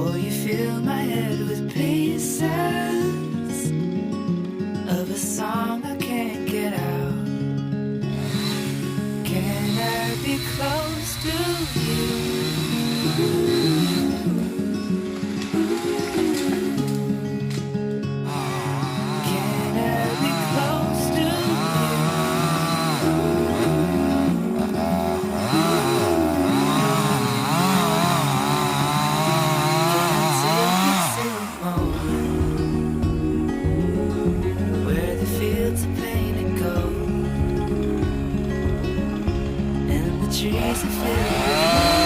Or you fill my head with pieces of a song I can't get out. Can I be close to you? Can I be close to you? Where the fields are painted gold and the trees are filled with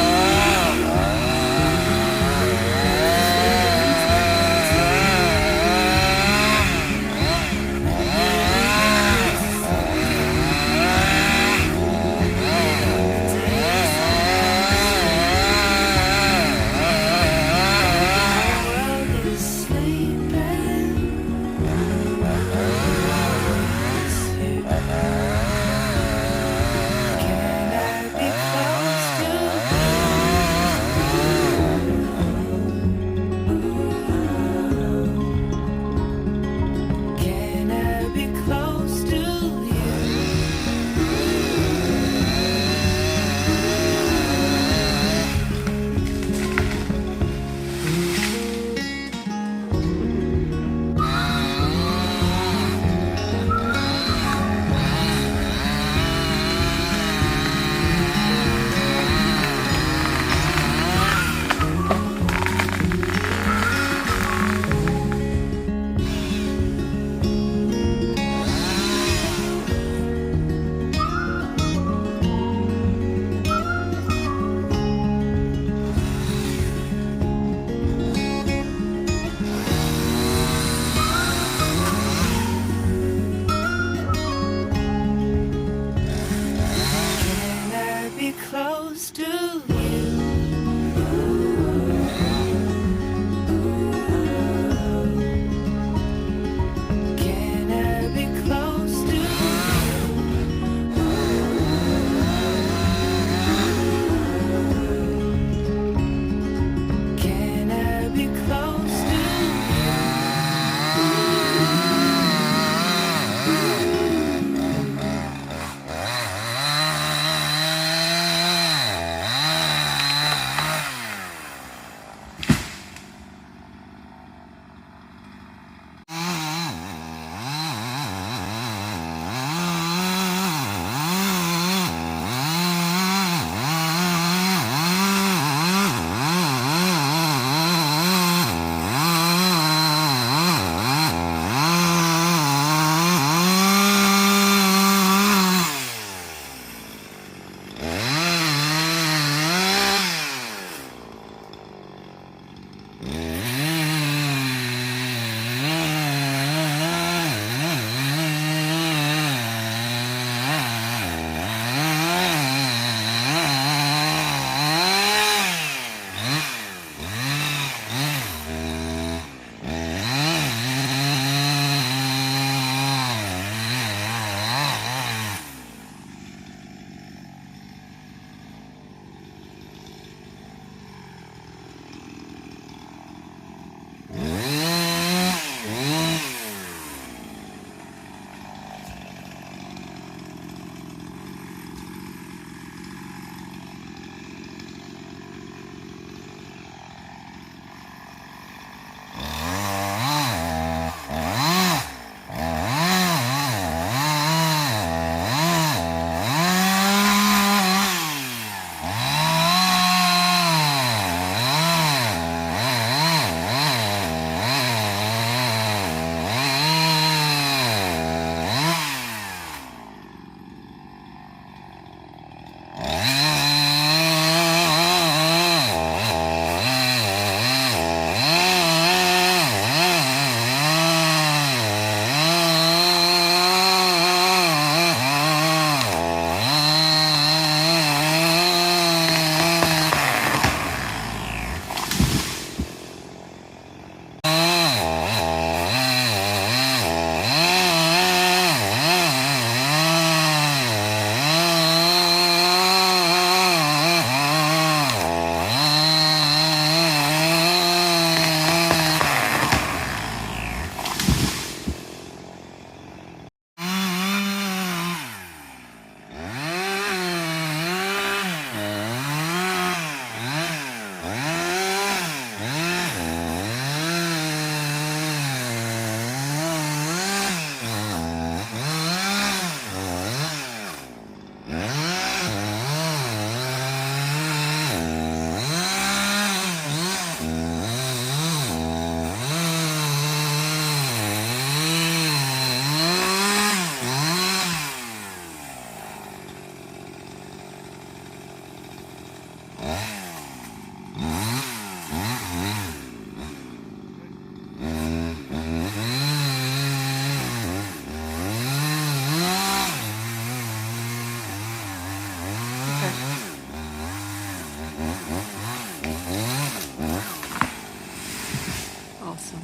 Awesome.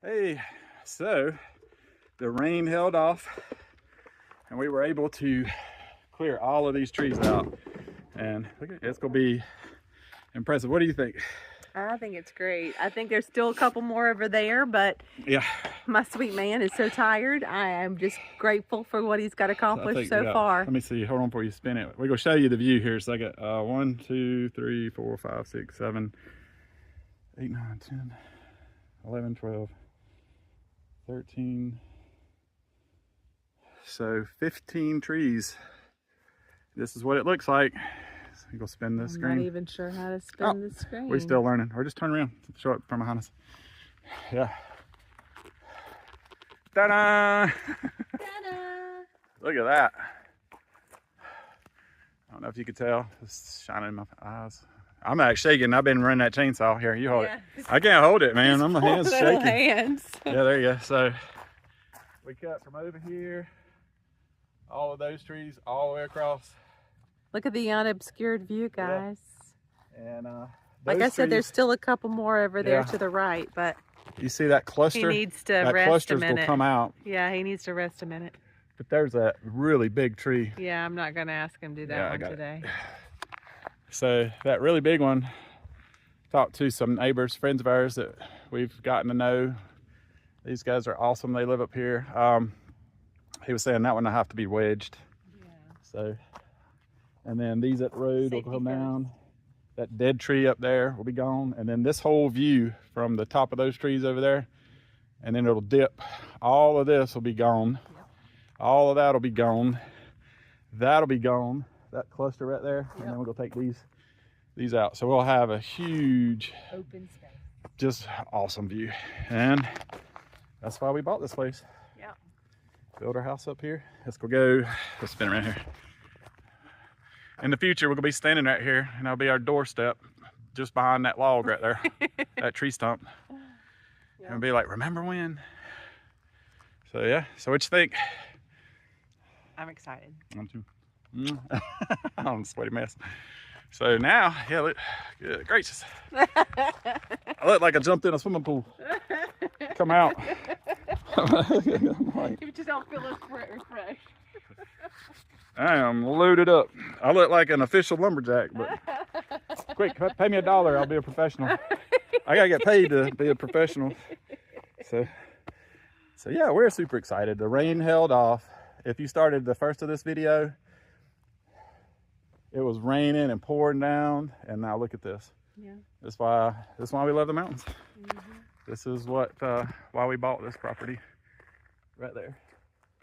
Hey, so the rain held off and we were able to clear all of these trees out, and look at, it's gonna be impressive. What do you think? I think it's great. I think there's still a couple more over there, but Yeah, my sweet man is so tired. I am just grateful for what he's got accomplished so far. Let me see. Hold on before you spin it. We're gonna show you the view here. So I got 1, 2, 3, 4, 5, 6, 7, 8, 9, 10, 11, 12, 13. So 15 trees. This is what it looks like. So you go spin this screen. I'm not even sure how to spin the screen. We're still learning. Or just turn around. Show it from behind us. Yeah. Ta-da! Ta-da! Look at that. I don't know if you could tell. It's shining in my eyes. I'm actually shaking. I've been running that chainsaw. Here, you hold it. I can't hold it, man. My hands shaking. Hands. Yeah, there you go. So we cut from over here, all of those trees, all the way across. Look at the unobscured view, guys. Yeah. And like I said, there's still a couple more over there to the right, but you see that cluster? He needs to that rest cluster's a minute. Will come out. Yeah, he needs to rest a minute. But there's that really big tree. Yeah, I'm not gonna ask him to do that one today. So that really big one, talked to some neighbors, friends of ours that we've gotten to know. These guys are awesome. They live up here. He was saying that one will have to be wedged. Yeah. So, and then these at the road will come down. That dead tree up there will be gone. And then this whole view from the top of those trees over there, and then it'll dip. All of this will be gone. Yep. All of that will be gone. That'll be gone. That cluster right there. Yep. And then we'll go take these out. So we'll have a huge just awesome view. And that's why we bought this place. Yeah. Build our house up here. Let's go, let's spin around here. In the future, we're gonna be standing right here, and that'll be our doorstep, just behind that log right there, that tree stump. Yeah. And be like, remember when? So yeah, so what you think? I'm excited. I'm too. I'm a sweaty mess. So now, yeah, look, good gracious. I look like I jumped in a swimming pool. Come out. You just don't feel as refreshed. I am loaded up. I look like an official lumberjack, but quick, pay me $1. I'll be a professional. I gotta get paid to be a professional. So yeah, we're super excited. The rain held off. If you started the first of this video, it was raining and pouring down, and now look at this. Yeah. That's why we love the mountains. Mm-hmm. This is what why we bought this property right there.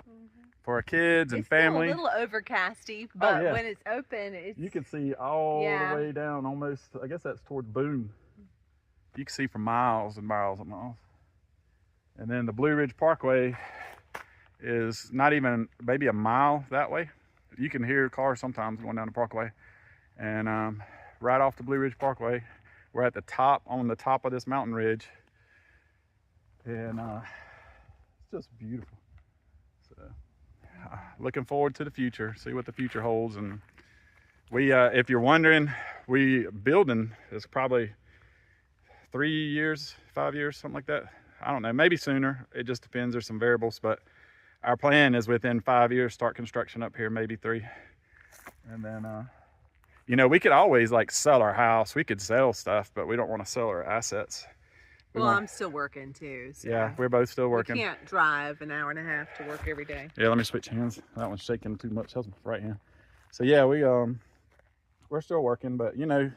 Mm-hmm. For our kids and family. It's still a little overcasty, but when it's open, you can see all the way down, almost. I guess that's towards Boone. You can see for miles and miles and miles. And then the Blue Ridge Parkway is not even maybe a mile that way. You can hear cars sometimes going down the parkway. And right off the Blue Ridge Parkway, we're at the top, on the top of this mountain ridge. And it's just beautiful. So looking forward to the future, see what the future holds. And we, if you're wondering, we building is probably 3 years, 5 years, something like that. I don't know, maybe sooner. It just depends. There's some variables, but our plan is within 5 years, start construction up here, maybe 3. And then, you know, we could always like sell our house. We could sell stuff, but we don't want to sell our assets. Well, I'm still working too. So yeah, we're both still working. We can't drive an hour and a half to work every day. Yeah, let me switch hands. That one's shaking too much. That's my right hand. So yeah, we're still working, but you know,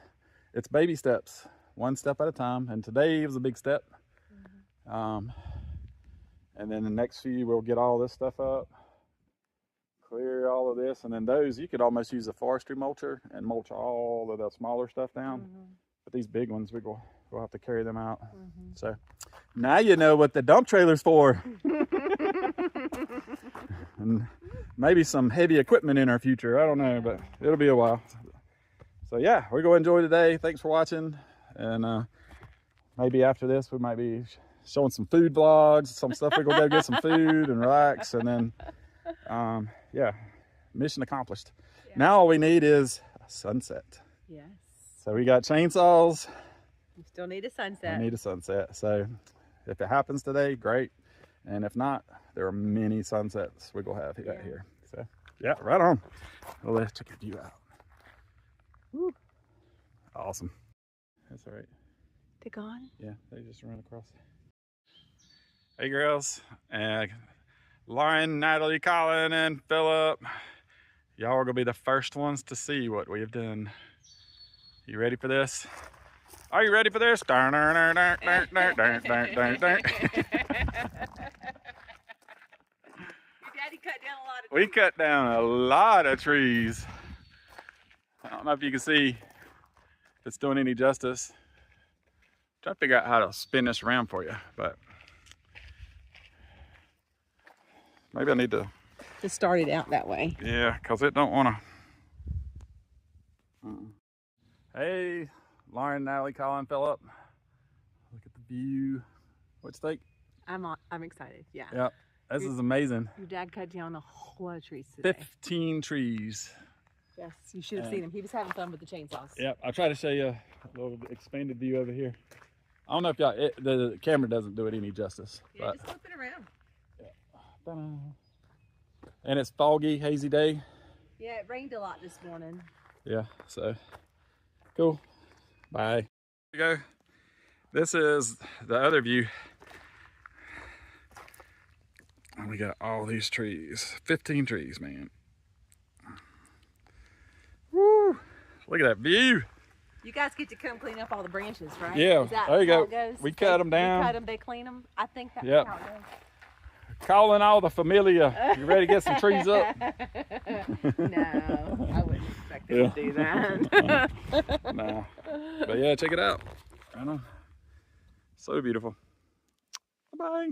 it's baby steps, one step at a time. And today was a big step. Mm-hmm. And then the next few, we'll get all this stuff up, clear all of this, and then those, you could almost use a forestry mulcher and mulch all of the smaller stuff down. Mm-hmm. But these big ones, we'll have to carry them out. Mm-hmm. So now you know what the dump trailer's for. And maybe some heavy equipment in our future. I don't know, but it'll be a while. So yeah, we're going to enjoy today. Thanks for watching. And maybe after this, we might be showing some food vlogs, some stuff. We're gonna go get some food and relax, and then yeah, mission accomplished. Yeah. Now all we need is a sunset. Yes. So we got chainsaws. We still need a sunset. We need a sunset. So if it happens today, great. And if not, there are many sunsets we're gonna have here. So yeah, right on. Well, let's check the view out. Woo. Awesome. That's all right. They're gone? Yeah, they just run across. Hey girls, Lauren, Natalie, Colin, and Philip. Y'all are gonna be the first ones to see what we have done. You ready for this? Are you ready for this? We cut down a lot of trees. I don't know if you can see if it's doing any justice. Try to figure out how to spin this around for you, but maybe I need to start it out that way. Yeah, because it don't want to. Hey, Lauren, Natalie, Colin, Philip. Look at the view. What you think? I'm excited. Yeah. Yeah, this is amazing. Your dad cut down a whole lot of trees today. 15 trees. Yes, you should have seen him. He was having fun with the chainsaws. Yep, I'll try to show you a little expanded view over here. I don't know if y'all, the camera doesn't do it any justice. Yeah, but, just flip it around. Yeah. And it's foggy, hazy day. Yeah, it rained a lot this morning. Yeah, so cool. Bye. Here we go. This is the other view. And we got all these trees. 15 trees, man. Woo! Look at that view. You guys get to come clean up all the branches, right? Yeah, there you go. We cut them down. We cut them, they clean them. I think that's how it goes. Calling all the familia. You ready to get some trees up? No, I wouldn't expect them to do that. Nah. But yeah, check it out. I know. So beautiful. Bye-bye.